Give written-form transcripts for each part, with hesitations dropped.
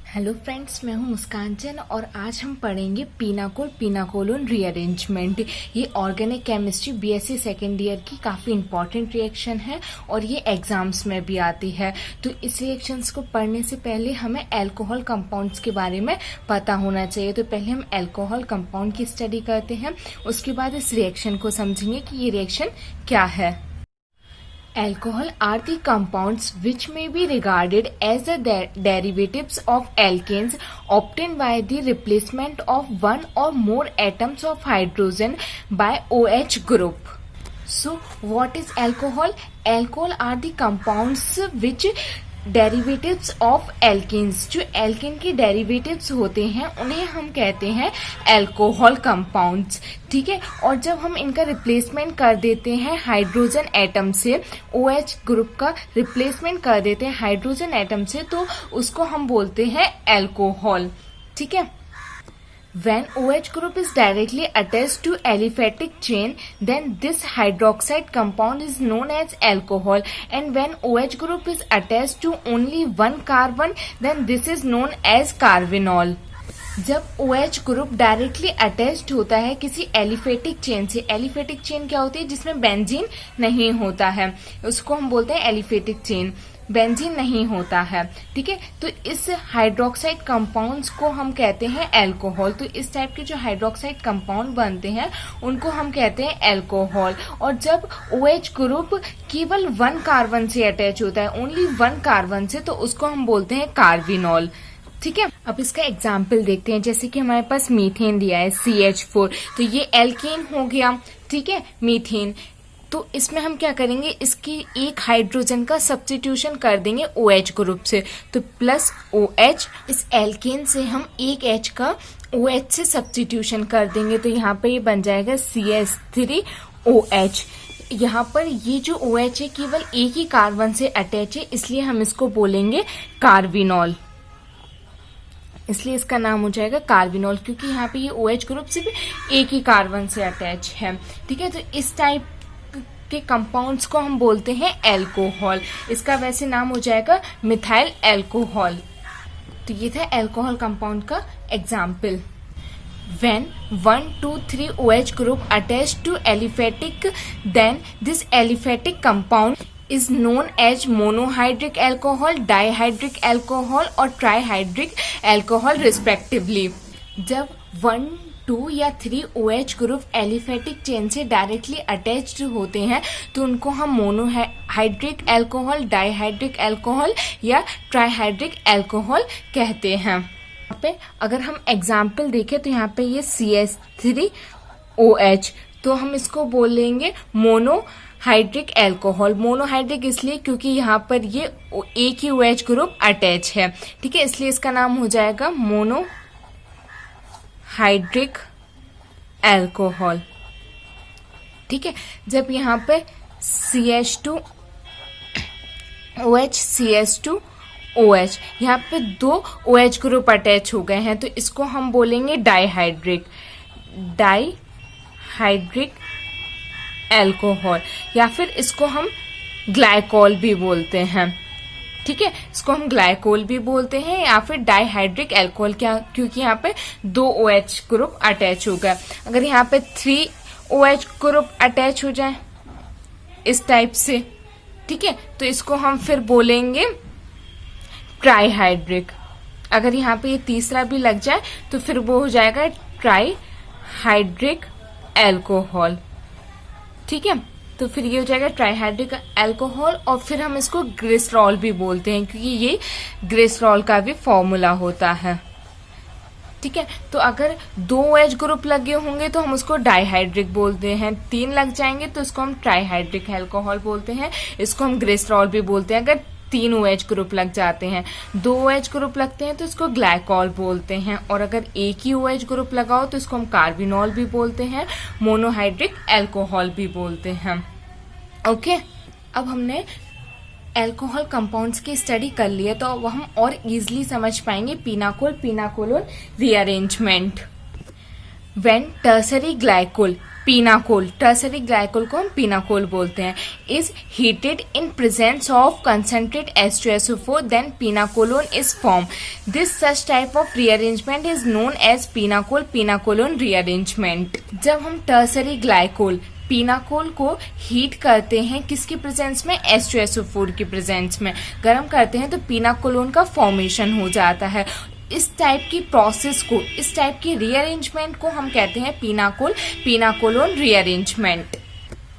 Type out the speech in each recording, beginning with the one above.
Hello friends, मैं हूं मुस्कांचन और आज हम पढ़ेंगे पिनाकोल पिनाकोलोन रीअरेंजमेंट। ये organic chemistry BSc second year की काफ़ी इंपॉर्टेंट रिएक्शन है और ये एग्जाम्स में भी आती है। तो इस रिएक्शंस को पढ़ने से पहले हमें अल्कोहल कंपाउंड्स के बारे में पता होना चाहिए। तो पहले हम अल्कोहल कंपाउंड की स्टडी करते हैं, उसके बाद इस रिएक्शन को समझेंगे कि ये रिएक्शन क्या है। Alcohol are the compounds which may be regarded as the derivatives of alkanes obtained by the replacement of one or more atoms of hydrogen by OH group. So, what is alcohol? Alcohol are the compounds which derivatives of alkanes, जो alkane के derivatives होते हैं उन्हें हम कहते हैं alcohol compounds. ठीक है, और जब हम इनका रिप्लेसमेंट कर देते हैं हाइड्रोजन एटम से, OH ग्रुप का रिप्लेसमेंट कर देते हैं हाइड्रोजन एटम से, तो उसको हम बोलते हैं अल्कोहल। ठीक है, when OH group is directly attached to aliphatic chain, then this hydroxide compound is known as alcohol, and when OH group is attached to only one carbon, then this is known as carbinol. जब OH group directly attached होता है किसी aliphatic chain से, aliphatic chain क्या होती है? जिसमें benzene नहीं होता है, उसको हम बोलते हैं एलिफेटिक चेन। बेंजीन नहीं होता है, ठीक है। तो इस हाइड्रोक्साइड कंपाउंड्स को हम कहते हैं अल्कोहल। तो इस टाइप के जो हाइड्रोक्साइड कंपाउंड बनते हैं उनको हम कहते हैं अल्कोहल। और जब OH ग्रुप केवल वन कार्बन से अटैच होता है, ओनली वन कार्बन से, तो उसको हम बोलते हैं कार्बिनॉल। ठीक है, अब इसका एग्जाम्पल देखते हैं। जैसे कि हमारे पास मीथेन दिया है CH4, तो ये एल्केन हो गया। ठीक है, मीथेन। तो इसमें हम क्या करेंगे, इसकी एक हाइड्रोजन का सब्स्टिट्यूशन कर देंगे OH ग्रुप से, तो प्लस OH। इस एल्केन से हम एक H का OH से सब्स्टिट्यूशन कर देंगे, तो यहाँ पर ये बन जाएगा CH3OH। यहाँ पर ये जो OH है केवल एक ही कार्बन से अटैच है, इसलिए हम इसको बोलेंगे कार्बिनॉल। इसलिए इसका नाम हो जाएगा कार्बिनॉल, क्योंकि यहाँ पे ये OH ग्रुप सिर्फ एक ही कार्बन से अटैच है। ठीक है, तो इस टाइप के कंपाउंड्स को हम बोलते हैं अल्कोहल। इसका वैसे नाम हो जाएगा मिथाइल अल्कोहल। तो ये था अल्कोहल कंपाउंड का example. When 1, 2, 3 OH group attached to aliphatic, then this aliphatic compound is known as monohydric alcohol, dihydric alcohol और trihydric alcohol respectively. जब 1, 2 या 3 OH ग्रुप एलिफेटिक चेन से डायरेक्टली अटैच्ड होते हैं तो उनको हम मोनोहाइड्रिक अल्कोहल, डाइहाइड्रिक अल्कोहल या ट्राइहाइड्रिक अल्कोहल कहते हैं। यहाँ पे अगर हम एग्जाम्पल देखें तो यहाँ पे ये CH3OH, तो हम इसको बोलेंगे मोनोहाइड्रिक अल्कोहल। मोनोहाइड्रिक इसलिए क्योंकि यहाँ पर ये एक ही OH ग्रुप अटैच है। ठीक है, इसलिए इसका नाम हो जाएगा मोनोहाइड्रिक अल्कोहल। ठीक है, जब यहाँ पे CH2OH, CH2OH, यहाँ पे दो OH ग्रुप अटैच हो गए हैं, तो इसको हम बोलेंगे डाइहाइड्रिक अल्कोहल, या फिर इसको हम ग्लाइकोल भी बोलते हैं। ठीक है, इसको हम ग्लाइकोल भी बोलते हैं या फिर डाइहाइड्रिक अल्कोहल, क्या? क्योंकि यहाँ पे दो OH ग्रुप अटैच हो गए। अगर यहाँ पे 3 OH ग्रुप अटैच हो जाए इस टाइप से, ठीक है, तो इसको हम फिर बोलेंगे ट्राइहाइड्रिक। अगर यहाँ पे ये तीसरा भी लग जाए तो फिर वो हो जाएगा ट्राइहाइड्रिक अल्कोहल। ठीक है, तो फिर ये हो जाएगा ट्राइहाइड्रिक अल्कोहल। और फिर हम इसको ग्लिसरॉल भी बोलते हैं क्योंकि ये ग्लिसरॉल का भी फॉर्मूला होता है। ठीक है, तो अगर 2 OH ग्रुप लगे होंगे तो हम उसको डाइहाइड्रिक बोलते हैं, 3 लग जाएंगे तो इसको हम ट्राइहाइड्रिक अल्कोहल बोलते हैं, इसको हम ग्लिसरॉल भी बोलते हैं। अगर 3 OH ग्रुप लग जाते हैं, 2 OH ग्रुप लगते हैं तो इसको ग्लाइकोल बोलते हैं, और अगर एक ही OH ग्रुप लगाओ तो इसको हम कार्बिनॉल भी बोलते हैं, मोनोहाइड्रिक अल्कोहल भी बोलते हैं। ओके, अब हमने अल्कोहल कंपाउंड्स की स्टडी कर ली है, तो अब हम और इजीली समझ पाएंगे pinacol pinacolone rearrangement. When tertiary glycol pinacol, tertiary glycol को हम पीनाकोल बोलते हैं, is heated in presence of concentrate H2SO4 then pinacolone is form. This such type of rearrangement is known as pinacol pinacolone rearrangement. जब हम tertiary glycol पीनाकोल को heat करते हैं किसकी प्रेजेंस में, H2SO4 की प्रेजेंस में गर्म करते हैं तो पीनाकोलोन का फॉर्मेशन हो जाता है। इस टाइप की प्रोसेस को, इस टाइप की रीअरेंजमेंट को हम कहते हैं पीनाकोल पीनाकोलोन रीअरेंजमेंट।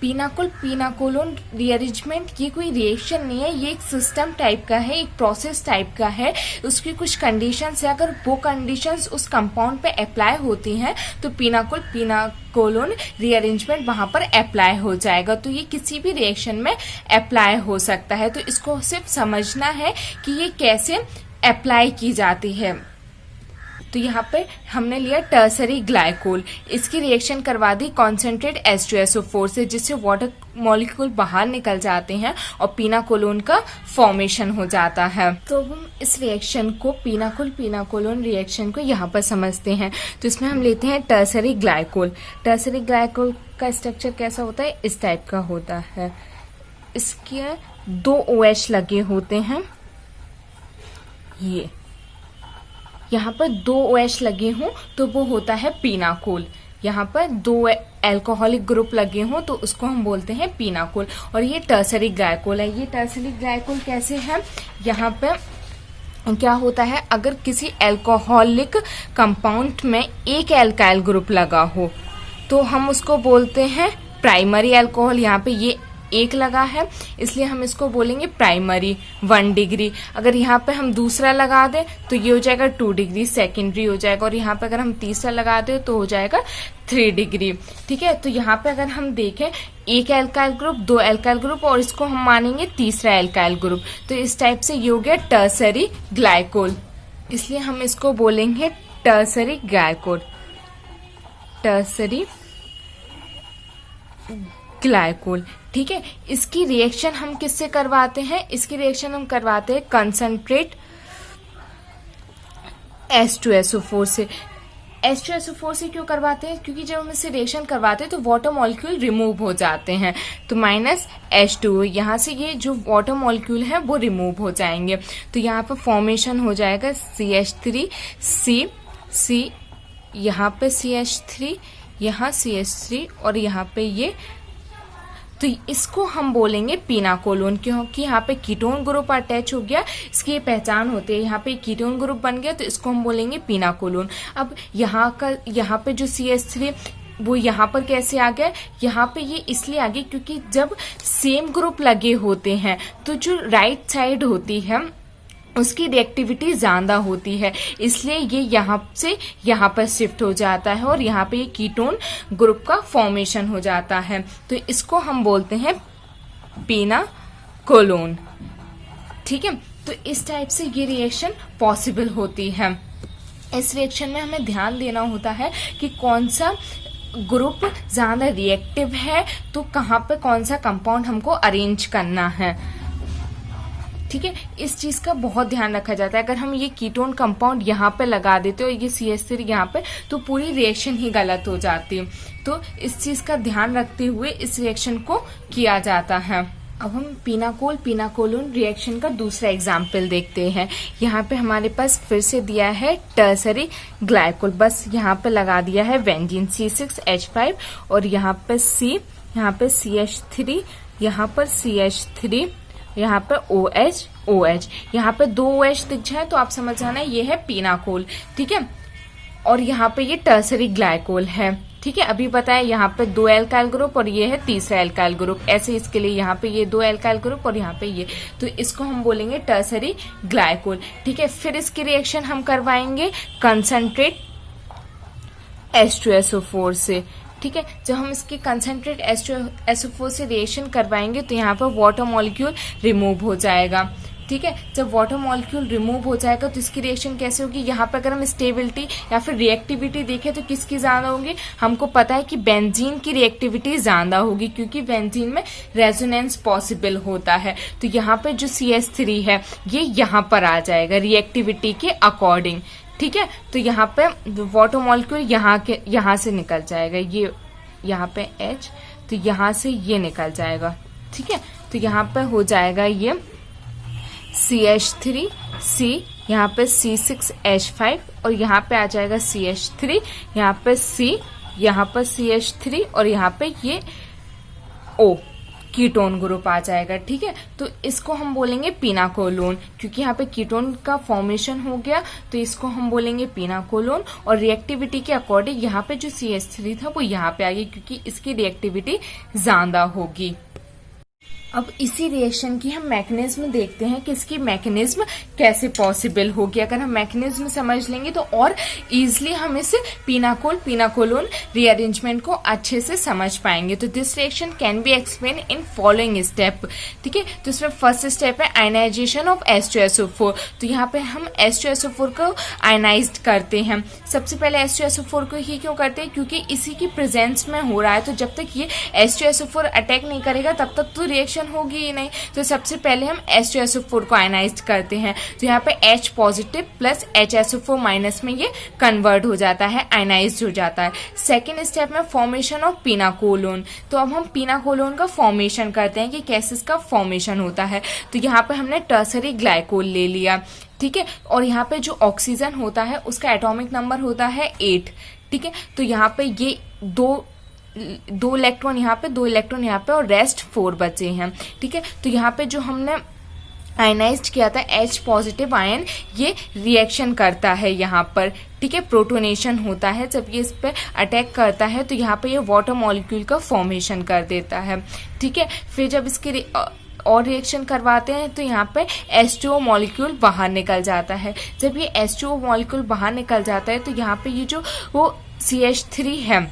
पीनाकोल पीनाकोलोन रीअरेंजमेंट ये कोई रिएक्शन नहीं है, ये एक सिस्टम टाइप का है, एक प्रोसेस टाइप का है। उसकी कुछ कंडीशंस है, अगर वो कंडीशंस उस कंपाउंड पे अप्लाई होती हैं तो पीनाकोल पीनाकोलोन रीअरेंजमेंट वहां पर अप्लाई हो जाएगा। तो ये किसी भी रिएक्शन में अप्लाई हो सकता है, तो इसको सिर्फ समझना है कि ये कैसे अप्लाई की जाती है। तो यहाँ पे हमने लिया टर्सरी ग्लाइकोल, इसकी रिएक्शन करवा दी कॉन्सेंट्रेट H2SO4 से, जिससे वाटर मॉलिक्यूल बाहर निकल जाते हैं और पीनाकोलोन का फॉर्मेशन हो जाता है। तो हम इस रिएक्शन को पीनाकोल पीनाकोलोन रिएक्शन को यहाँ पर समझते हैं। तो इसमें हम लेते हैं टर्सरी ग्लाइकोल। टर्सरी ग्लाइकोल का स्ट्रक्चर कैसा होता है, इस टाइप का होता है। इसके 2 OH लगे होते हैं, ये यहाँ पर 2 OH लगे हों तो वो होता है पीनाकोल। यहाँ पर 2 एल्कोहलिक ग्रुप लगे हों तो उसको हम बोलते हैं पीनाकोल। और ये टर्सरी ग्लाइकोल है। ये टर्सरी ग्लाइकोल कैसे है, यहाँ पे क्या होता है, अगर किसी एल्कोहलिक कंपाउंड में एक एल्काइल ग्रुप लगा हो तो हम उसको बोलते हैं प्राइमरी एल्कोहल। यहाँ पे ये एक लगा है इसलिए हम इसको बोलेंगे प्राइमरी 1 डिग्री। अगर यहाँ पे हम दूसरा लगा दें तो ये हो जाएगा 2 डिग्री, सेकेंडरी हो जाएगा। और यहाँ पे अगर हम तीसरा लगा दें तो हो जाएगा 3 डिग्री। ठीक है, तो यहाँ पे अगर हम देखें एक एल्काइल ग्रुप, 2 एल्काइल ग्रुप और इसको हम मानेंगे तीसरा एल्काइल ग्रुप, तो इस टाइप से ये हो गया टर्सरी ग्लाइकोल। इसलिए हम इसको बोलेंगे टर्सरी ग्लाइकोल, टर्सरी ग्लाइकोल। ठीक है, इसकी रिएक्शन हम किससे करवाते हैं, इसकी रिएक्शन हम करवाते हैं कंसंट्रेट H2SO4 से। H2SO4 से क्यों करवाते हैं, क्योंकि जब हम इससे रिएक्शन करवाते हैं तो वाटर मॉलिक्यूल रिमूव हो जाते हैं, तो -H2 यहाँ से ये जो वाटर मॉलिक्यूल है वो रिमूव हो जाएंगे। तो यहाँ पर फॉर्मेशन हो जाएगा CH3C, यहाँ पे CH3, यहाँ CH3 और यहाँ पे ये, तो इसको हम बोलेंगे पीनाकोलोन, क्योंकि यहाँ पे कीटोन ग्रुप अटैच हो गया, इसकी ये पहचान होती है। यहाँ पे कीटोन ग्रुप बन गया तो इसको हम बोलेंगे पीनाकोलोन। अब यहाँ पे जो CH3 वो यहाँ पर कैसे आ गया, यहाँ पे ये इसलिए आ गया क्योंकि जब सेम ग्रुप लगे होते हैं तो जो राइट साइड होती है उसकी रिएक्टिविटी ज्यादा होती है, इसलिए ये यहाँ से यहाँ पर शिफ्ट हो जाता है और यहाँ पे ये कीटोन ग्रुप का फॉर्मेशन हो जाता है। तो इसको हम बोलते हैं पीनाकोलोन। ठीक है, तो इस टाइप से ये रिएक्शन पॉसिबल होती है। इस रिएक्शन में हमें ध्यान देना होता है कि कौन सा ग्रुप ज्यादा रिएक्टिव है, तो कहाँ पे कौन सा कंपाउंड हमको अरेंज करना है। ठीक है, इस चीज का बहुत ध्यान रखा जाता है। अगर हम ये कीटोन कंपाउंड यहाँ पे लगा देते और ये CH3 यहाँ पे, तो पूरी रिएक्शन ही गलत हो जाती है। तो इस चीज का ध्यान रखते हुए इस रिएक्शन को किया जाता है। अब हम पीनाकोल पीनाकोलोन रिएक्शन का दूसरा एग्जाम्पल देखते हैं। यहाँ पे हमारे पास फिर से दिया है टर्सरी ग्लाइकोल, बस यहाँ पे लगा दिया है बेंजीन C6H5 और यहाँ पे C, यहाँ पे CH3, यहाँ पर CH3, यहाँ पे OH, यहाँ पे 2 OH दिख जाए तो आप समझ जाना ये है पीनाकोल। ठीक है, और यहाँ पे ये टर्सरी ग्लाइकोल है। ठीक है, अभी बताया यहाँ पे 2 एल्काइल ग्रुप और ये है तीसरा एल्काइल ग्रुप, ऐसे इसके लिए यहाँ पे ये 2 एल्काइल ग्रुप और यहाँ पे ये, तो इसको हम बोलेंगे टर्सरी ग्लाइकोल। ठीक है, फिर इसकी रिएक्शन हम करवाएंगे कंसंट्रेट H2SO4 से। ठीक है, जब हम इसकी कंसंट्रेट H2SO4 से रिएक्शन करवाएंगे तो यहाँ पर वाटर मॉलिक्यूल रिमूव हो जाएगा। ठीक है, जब वाटर मॉलिक्यूल रिमूव हो जाएगा तो इसकी रिएक्शन कैसे होगी, यहाँ पर अगर हम स्टेबिलिटी या फिर रिएक्टिविटी देखें तो किसकी ज्यादा होगी, हमको पता है कि बेंजीन की रिएक्टिविटी ज्यादा होगी क्योंकि बेंजीन में रेजोनेंस पॉसिबल होता है। तो यहाँ पे जो CH3 है ये यहाँ पर आ जाएगा रिएक्टिविटी के अकॉर्डिंग। ठीक है, तो यहाँ पे वाटर मॉलिक्यूल यहाँ से निकल जाएगा, ये यहाँ पे H, तो यहाँ से ये निकल जाएगा, ठीक है। तो यहाँ पे हो जाएगा ये CH3, C, यहाँ पे C6H5 और यहाँ पे आ जाएगा CH3, यहाँ पे C, यहाँ पर CH3 और यहाँ पे ये O कीटोन ग्रुप आ जाएगा, ठीक है। तो इसको हम बोलेंगे पीनाकोलोन, क्योंकि यहाँ पे कीटोन का फॉर्मेशन हो गया तो इसको हम बोलेंगे पीनाकोलोन। और रिएक्टिविटी के अकॉर्डिंग यहाँ पे जो CH3 था वो यहाँ पे आ गई, क्योंकि इसकी रिएक्टिविटी ज्यादा होगी। अब इसी रिएक्शन की हम मैकेनिज्म देखते हैं कि इसकी मैकेनिज्म कैसे पॉसिबल होगी। अगर हम मैकेनिज्म समझ लेंगे तो और इजिली हम इस पीनाकोलोन रीअरेंजमेंट को अच्छे से समझ पाएंगे। तो this reaction can be explain in following step, ठीक है। तो इसमें फर्स्ट स्टेप है आयनाइजेशन ऑफ H2SO4। तो यहाँ पे हम H2SO4 को आयनाइज्ड करते हैं। सबसे पहले H2SO4 को ही क्यों करते हैं, क्योंकि इसी की प्रेजेंस में हो रहा है। तो जब तक ये H2SO4 अटैक नहीं करेगा तब तक तो रिएक्शन होगी ही नहीं। तो सबसे पहले हम H2SO4 को आयनाइज्ड करते हैं। तो यहाँ पे H positive plus HSO4 minus में ये कन्वर्ट हो जाता है, आयनाइज्ड हो जाता है। सेकेंड स्टेप में फॉर्मेशन ऑफ पीनाकोलोन। तो अब हम पीनाकोलोन का फॉर्मेशन करते हैं कि कैसे इसका फॉर्मेशन होता है। तो यहाँ पे हमने टर्सरी ग्लाइकोल ले लिया, ठीक है। और यहाँ पे जो ऑक्सीजन होता है उसका एटॉमिक नंबर होता है 8, ठीक है। तो यहाँ पे ये दो इलेक्ट्रॉन यहाँ पे, 2 इलेक्ट्रॉन यहाँ पे और रेस्ट 4 बचे हैं, ठीक है। तो यहाँ पे जो हमने आयनाइज्ड किया था H पॉजिटिव आयन, ये रिएक्शन करता है यहाँ पर, ठीक है। प्रोटोनेशन होता है, जब ये इस पे अटैक करता है तो यहाँ पे ये वाटर मॉलिक्यूल का फॉर्मेशन कर देता है, ठीक है। फिर जब इसकी और रिएक्शन करवाते हैं तो यहाँ पे H2O मॉलिक्यूल बाहर निकल जाता है। जब ये H2O मॉलिक्यूल बाहर निकल जाता है तो यहाँ पे ये जो वो CH3 है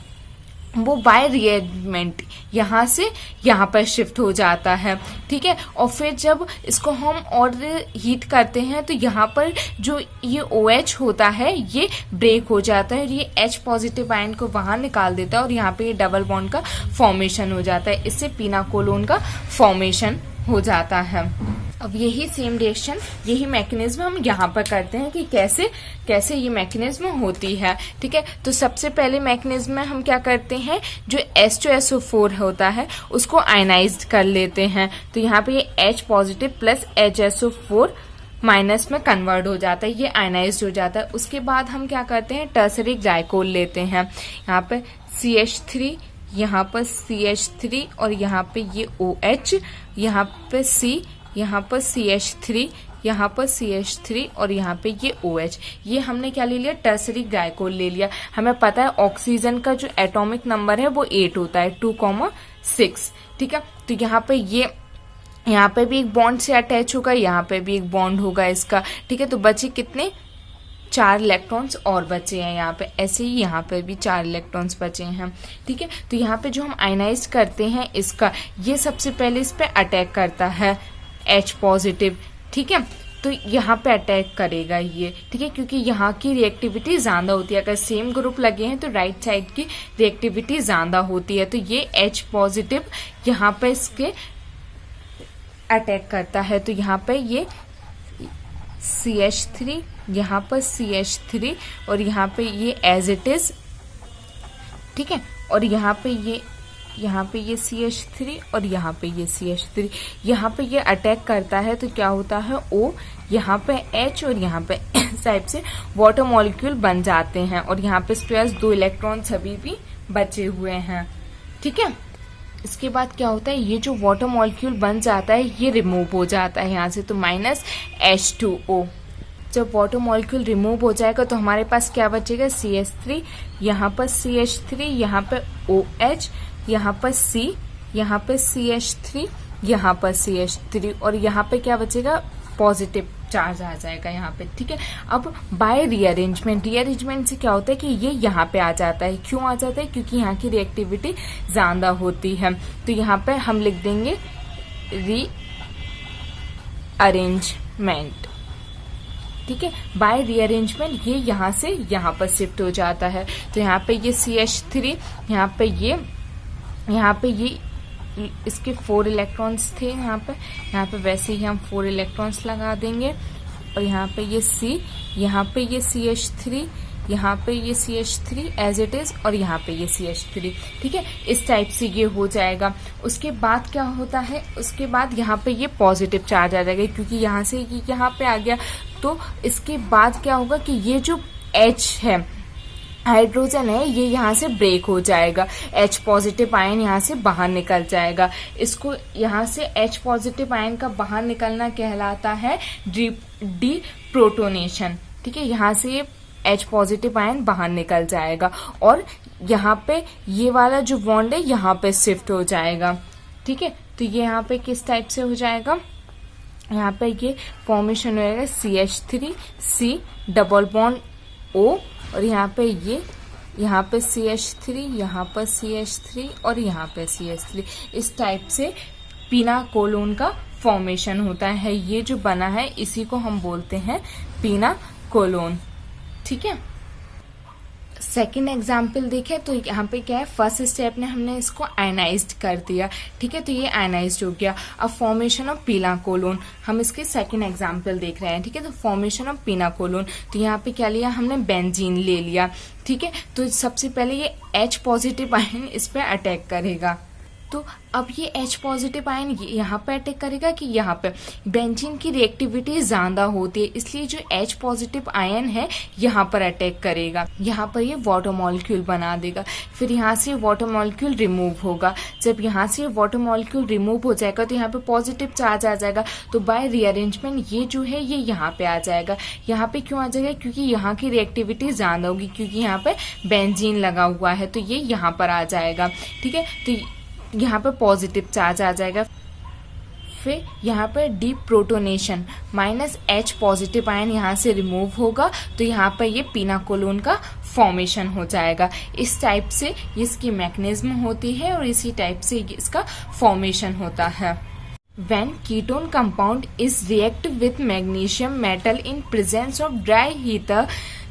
वो बाय रीअरेंजमेंट यहाँ से यहाँ पर शिफ्ट हो जाता है, ठीक है। और फिर जब इसको हम और हीट करते हैं तो यहाँ पर जो ये OH होता है ये ब्रेक हो जाता है और ये H पॉजिटिव आयन को बाहर निकाल देता है और यहाँ पे ये डबल बॉन्ड का फॉर्मेशन हो जाता है। इससे पीनाकोलोन का फॉर्मेशन हो जाता है। अब यही सेम रिएक्शन, यही मैकेनिज्म हम यहाँ पर करते हैं कि कैसे कैसे ये मैकेनिज्म होती है, ठीक है। तो सबसे पहले मैकेनिज्म में हम क्या करते हैं, जो H2SO4 होता है उसको आयनाइज्ड कर लेते हैं। तो यहाँ पे ये H positive plus HSO4 minus में कन्वर्ट हो जाता है, ये आयनाइज्ड हो जाता है। उसके बाद हम क्या करते हैं, टर्सरी ग्लाइकोल लेते हैं। यहाँ पे CH3, यहाँ पर CH3 और यहाँ पे ये OH, यहाँ पे C, यहाँ पर CH3, यहाँ पर CH3 और यहाँ पे ये OH। ये हमने क्या ले लिया, टर्सरी ग्लाइकोल ले लिया। हमें पता है ऑक्सीजन का जो एटॉमिक नंबर है वो 8 होता है, 2,6, ठीक है। तो यहाँ पे ये, यहाँ पे भी एक बॉन्ड से अटैच होगा, यहाँ पे भी एक बॉन्ड होगा इसका, ठीक है। तो बचे कितने, 4 इलेक्ट्रॉन्स और बचे हैं यहाँ पे। ऐसे ही यहाँ पे भी 4 इलेक्ट्रॉन्स बचे हैं, ठीक है। तो यहाँ पे जो हम आयनाइज करते हैं इसका, ये सबसे पहले इस पे अटैक करता है H पॉजिटिव, ठीक है। तो यहाँ पे अटैक करेगा ये, ठीक है, क्योंकि यहाँ की रिएक्टिविटी ज्यादा होती है। अगर सेम ग्रुप लगे हैं तो राइट साइड की रिएक्टिविटी ज्यादा होती है। तो ये H पॉजिटिव यहाँ पे इसके अटैक करता है। तो यहाँ पे ये CH3, यहाँ पर CH3 और यहाँ पे ये एज इट इज, ठीक है। और यहाँ पे ये CH3 और यहाँ पे ये CH3, यहाँ पे ये अटैक करता है तो क्या होता है, O, यहाँ पे H और यहाँ पे टाइप से वाटर मॉलिक्यूल बन जाते हैं और यहाँ पे स्पेयर्स 2 इलेक्ट्रॉन सभी भी बचे हुए हैं, ठीक है। इसके बाद क्या होता है, ये जो वाटर मॉलिक्यूल बन जाता है ये रिमूव हो जाता है यहाँ से, तो माइनस H2O। जब वाटर मॉलिक्यूल रिमूव हो जाएगा तो हमारे पास क्या बचेगा, CH3, यहाँ पर CH3, यहाँ पे OH, यहाँ पर C, यहाँ पे CH3, यहाँ पर CH3 और यहाँ पे क्या बचेगा, पॉजिटिव चार्ज आ जाएगा यहाँ पे, ठीक है। अब बाय रीअरेंजमेंट से क्या होता है कि ये यहाँ पे आ जाता है। क्यों आ जाता है, क्योंकि यहाँ की रिएक्टिविटी ज्यादा होती है। तो यहाँ पे हम लिख देंगे रीअरेंजमेंट, ठीक है। बाय रीअरेंजमेंट ये यहाँ से यहाँ पर शिफ्ट हो जाता है। तो यहाँ पे ये CH3, यहाँ पे ये इसके 4 इलेक्ट्रॉन्स थे यहाँ पे वैसे ही हम 4 इलेक्ट्रॉन्स लगा देंगे। और यहाँ पे ये C, यहाँ पे ये CH3, यहाँ पे ये CH3 एज इट इज और यहाँ पे ये CH3, ठीक है। इस टाइप से ये हो जाएगा। उसके बाद क्या होता है, उसके बाद यहाँ पे ये पॉजिटिव चार्ज आ जाएगा, क्योंकि यहाँ से ये यहाँ पे आ गया। तो इसके बाद क्या होगा कि ये जो H है, हाइड्रोजन है, ये यहाँ से ब्रेक हो जाएगा, H पॉजिटिव आयन यहाँ से बाहर निकल जाएगा। इसको यहाँ से H पॉजिटिव आयन का बाहर निकलना कहलाता है डी प्रोटोनेशन, ठीक है। यहाँ से ये H पॉजिटिव आयन बाहर निकल जाएगा और यहाँ पे ये वाला जो बॉन्ड है यहाँ पे शिफ्ट हो जाएगा, ठीक है। तो ये यहाँ पे किस टाइप से हो जाएगा, यहाँ पे ये फॉर्मेशन हो जाएगा CH3C डबल बॉन्ड O और यहाँ पे यहाँ पे CH3, यहाँ पर CH3 और यहाँ पे CH3। इस टाइप से पीनाकोलोन का फॉर्मेशन होता है। ये जो बना है इसी को हम बोलते हैं पीनाकोलोन, ठीक है। सेकेंड एग्जाम्पल देखें तो यहाँ पे क्या है, फर्स्ट स्टेप ने हमने इसको आयनाइज्ड कर दिया, ठीक है। तो ये आयनाइज्ड हो गया। अब फॉर्मेशन ऑफ पीनाकोलोन, हम इसके सेकेंड एग्जाम्पल देख रहे हैं, ठीक है। तो फॉर्मेशन ऑफ पीनाकोलोन, तो यहाँ पे क्या लिया हमने, बेंजीन ले लिया, ठीक है। तो सबसे पहले ये H पॉजिटिव आयन इस पे अटैक करेगा। तो अब ये H पॉजिटिव आयन यहाँ पे अटैक करेगा कि यहाँ पे, बेंजीन की रिएक्टिविटी ज्यादा होती है, इसलिए जो H पॉजिटिव आयन है यहाँ पर अटैक करेगा। यहाँ पर ये वाटर मॉलिक्यूल बना देगा, फिर यहाँ से वाटर मॉलिक्यूल रिमूव होगा। जब यहाँ से वाटर मॉलिक्यूल रिमूव हो जाएगा तो यहाँ पे पॉजिटिव चार्ज आ जाएगा। तो बाय रीअरेंजमेंट ये जो है ये यहाँ पे आ जाएगा। यहाँ पे क्यों आ जाएगा, क्योंकि यहाँ की रिएक्टिविटी ज्यादा होगी, क्योंकि यहाँ पे बेंजीन लगा हुआ है, तो ये यहाँ पर आ जाएगा, ठीक है। तो यहाँ पे पॉजिटिव चार्ज आ जाएगा। फिर यहाँ पर D protonation, -H positive ion यहाँ से रिमूव होगा, तो यहाँ पर ये पीनाकोलोन का फॉर्मेशन हो जाएगा। इस टाइप से इसकी मैकेनिज्म होती है और इसी टाइप से इसका फॉर्मेशन होता है। When ketone compound is react with magnesium metal in presence of dry ether,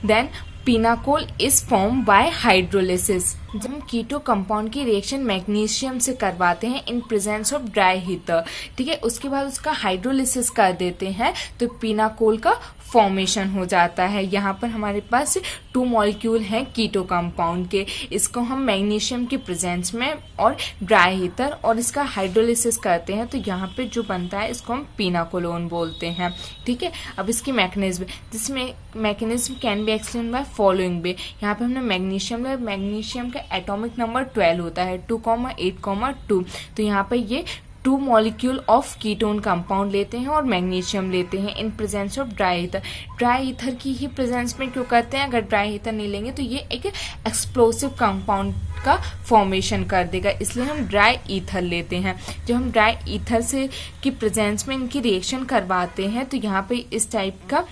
then pinacol is form by hydrolysis. जब हम कीटो कंपाउंड की रिएक्शन मैग्नीशियम से करवाते हैं इन प्रेजेंस ऑफ ड्राई हीटर, ठीक है, उसके बाद उसका हाइड्रोलिसिस कर देते हैं तो पिनाकोल का फॉर्मेशन हो जाता है। यहाँ पर हमारे पास 2 मॉलिक्यूल हैं कीटो कंपाउंड के, इसको हम मैग्नीशियम की प्रेजेंस में और ड्राई हीटर और इसका हाइड्रोलिसिस करते हैं, तो यहाँ पे जो बनता है इसको हम पिनाकोलोन बोलते हैं, ठीक है। अब इसकी मैकेनिज्म, जिसमें mechanism can be explain by following वे। यहाँ पे हमने मैग्नीशियम का एटॉमिक नंबर 12 होता है, 2,8,2। तो यहाँ पे ये 2 मॉलिक्यूल ऑफ कीटोन कंपाउंड लेते हैं और मैग्नीशियम लेते हैं इन presence of dry ether. Dry ether की ही प्रेजेंस में क्यों करते हैं, अगर ड्राई ईथर नहीं लेंगे तो ये एक एक्सप्लोसिव कंपाउंड का फॉर्मेशन कर देगा, इसलिए हम ड्राई ईथर लेते हैं। जब हम ड्राई ईथर से की प्रेजेंस में इनकी रिएक्शन करवाते हैं तो यहाँ पे इस टाइप का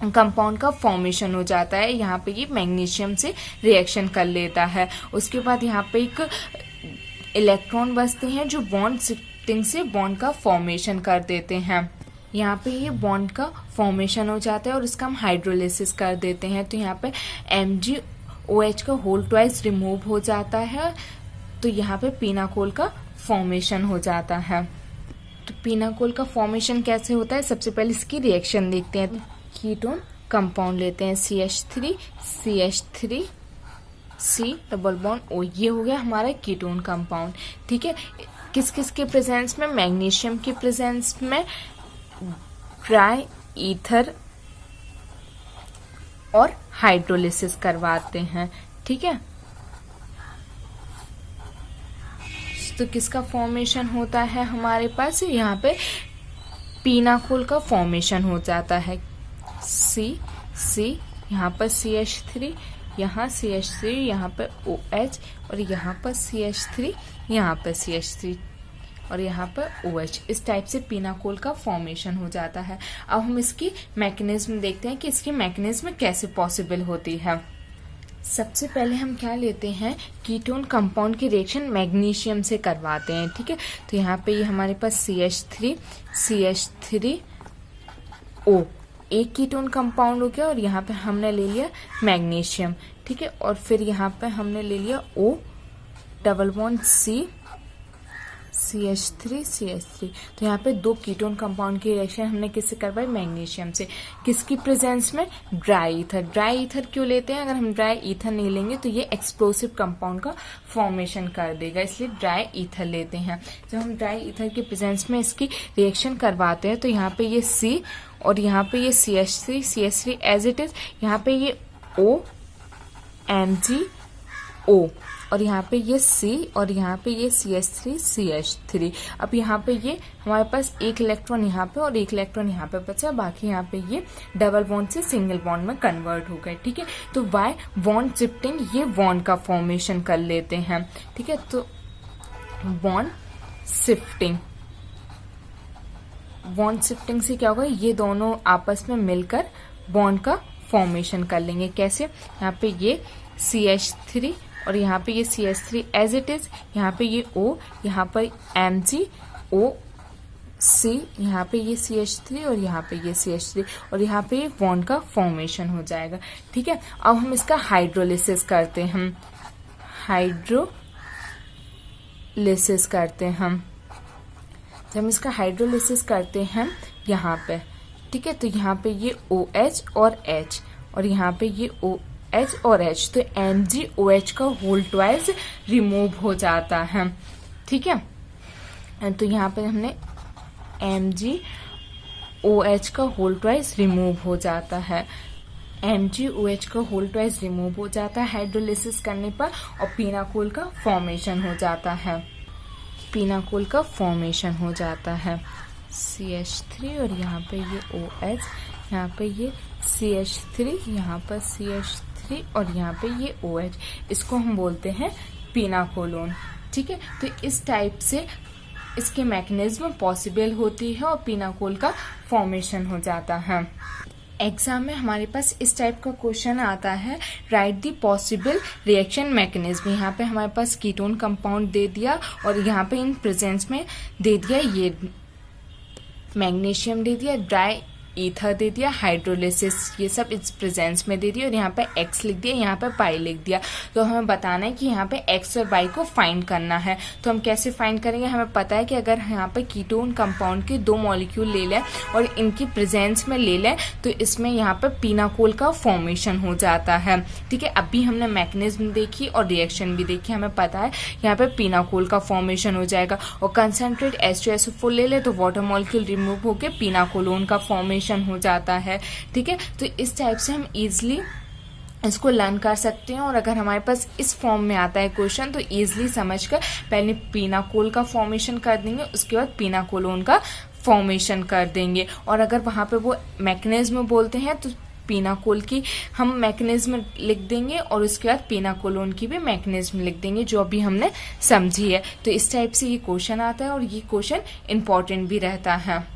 कंपाउंड का फॉर्मेशन हो जाता है। यहाँ पे ये मैग्नीशियम से रिएक्शन कर लेता है। उसके बाद यहाँ पे एक इलेक्ट्रॉन बचते हैं जो बॉन्ड शिफ्टिंग से बॉन्ड का फॉर्मेशन कर देते हैं। यहाँ पे ये बॉन्ड का फॉर्मेशन हो जाता है और इसका हम हाइड्रोलिसिस कर देते हैं, तो यहाँ पे MgOH का होल ट्वाइस रिमूव हो जाता है, तो यहाँ पे पिनाकोल का फॉर्मेशन हो जाता है। तो पिनाकोल का फॉर्मेशन कैसे होता है, सबसे पहले इसकी रिएक्शन देखते हैं। कीटोन कंपाउंड लेते हैं CH3 C double bond O, ये हो गया हमारा कीटोन कंपाउंड, ठीक है। किस किस के प्रेजेंस में, मैग्नीशियम के प्रेजेंस में ड्राई ईथर और हाइड्रोलिसिस करवाते हैं, ठीक है। तो किसका फॉर्मेशन होता है हमारे पास, यहाँ पे पिनाकोल का फॉर्मेशन हो जाता है। C यहाँ पर CH3, यहाँ CH3, यहाँ पर OH और यहाँ पर CH3, यहाँ पर CH3 और यहाँ पर OH। इस टाइप से पिनाकोल का फॉर्मेशन हो जाता है। अब हम इसकी मैकेनिज्म देखते हैं कि इसकी मैकेनिज्म कैसे पॉसिबल होती है। सबसे पहले हम क्या लेते हैं, कीटोन कंपाउंड की रिएक्शन मैग्नीशियम से करवाते हैं, ठीक है। तो यहाँ पे ये हमारे पास CH3O एक कीटोन कंपाउंड हो गया और यहाँ पे हमने ले लिया मैग्नीशियम, ठीक है। और फिर यहाँ पे हमने ले लिया O डबल बॉन्ड CH3 तो यहाँ पे दो कीटोन कंपाउंड की रिएक्शन हमने किससे करवाई, मैग्नीशियम से। किसकी प्रेजेंस में, ड्राई ईथर। ड्राई ईथर क्यों लेते हैं, अगर हम ड्राई ईथर नहीं लेंगे तो ये एक्सप्लोसिव कंपाउंड का फॉर्मेशन कर देगा, इसलिए ड्राई ईथर लेते हैं। जब हम ड्राई ईथर के प्रेजेंस में इसकी रिएक्शन करवाते हैं तो यहाँ पे ये C और यहाँ पे ये CH3 एज इट इज, यहाँ पे ये O MgO और यहाँ पे ये C और यहाँ पे ये CH3 अब यहाँ पे ये हमारे पास एक इलेक्ट्रॉन यहाँ पे और एक इलेक्ट्रॉन यहाँ पे बचा, बाकी यहाँ पे ये डबल बॉन्ड से सिंगल बॉन्ड में कन्वर्ट हो गए। ठीक है, तो वाई बॉन्ड शिफ्टिंग, ये बॉन्ड का फॉर्मेशन कर लेते हैं। ठीक है, तो बॉन्ड शिफ्टिंग से क्या होगा, ये दोनों आपस में मिलकर बॉन्ड का फॉर्मेशन कर लेंगे। कैसे, यहाँ पे ये CH3 और यहाँ पे ये CH3 एज इट इज, यहाँ पे ये O, यहाँ पर MgO C, यहाँ पे ये CH3 और यहाँ पे ये CH3 और यहाँ पे ये बॉन्ड का फॉर्मेशन हो जाएगा। ठीक है, अब हम इसका हाइड्रोलिसिस करते हैं। जब हम इसका हाइड्रोलिसिस करते हैं यहाँ पे, ठीक है, तो यहाँ पे ये OH और H और यहाँ पे ये OH और H, तो MgOH का होल ट्वाइस रिमूव हो जाता है। ठीक है, तो यहाँ पे हमने MgOH का होल ट्वाइस रिमूव हो जाता है। MgOH का होल ट्वाइस रिमूव हो जाता है हाइड्रोलिसिस करने पर और पिनाकोल का फॉर्मेशन हो जाता है। CH3 और यहाँ पे ये OH, यहाँ पे ये CH3, यहाँ पर CH3 और यहाँ पे ये OH, इसको हम बोलते हैं पिनाकोलोन। ठीक है, तो इस टाइप से इसके मैकेनिज्म पॉसिबल होती है और पिनाकोल का फॉर्मेशन हो जाता है। एग्जाम में हमारे पास इस टाइप का क्वेश्चन आता है, right the possible reaction mechanism. यहाँ पे हमारे पास कीटोन कंपाउंड दे दिया और यहाँ पे इन प्रेजेंस में दे दिया ये मैग्नीशियम दे दिया, ड्राई ईथर दे दिया, हाइड्रोलिसिस ये सब इस प्रेजेंस में दे दिया और यहाँ पे x लिख दिया, यहाँ पे पाई लिख दिया। तो हमें बताना है कि यहाँ पे x और y को फाइंड करना है। तो हम कैसे फाइंड करेंगे, हमें पता है कि अगर यहाँ पे कीटोन कंपाउंड के दो मॉलिक्यूल ले लें और इनकी प्रेजेंस में ले लें तो इसमें यहाँ पे पिनाकोल का फॉर्मेशन हो जाता है। ठीक है, अभी हमने मैकेनिज्म देखी और रिएक्शन भी देखी, हमें पता है यहाँ पे पिनाकोल का फॉर्मेशन हो जाएगा। और कंसंट्रेट H2SO4 ले ले तो वाटर मॉलिक्यूल रिमूव होकर पिनाकोलोन का फॉर्मेशन हो जाता है। ठीक है, तो इस टाइप से हम इजिली इसको लर्न कर सकते हैं। और अगर हमारे पास इस फॉर्म में आता है क्वेश्चन तो इजिली समझकर पहले पिनाकोल का फॉर्मेशन कर देंगे, उसके बाद पिनाकोलोन का फॉर्मेशन कर देंगे। और अगर वहां पे वो मैकेनिज्म बोलते हैं तो पिनाकोल की हम मैकेनिज्म लिख देंगे और उसके बाद पिनाकोलोन की भी मैकेनिज्म लिख देंगे जो अभी हमने समझी है। तो इस टाइप से ये क्वेश्चन आता है और ये क्वेश्चन इंपॉर्टेंट भी रहता है।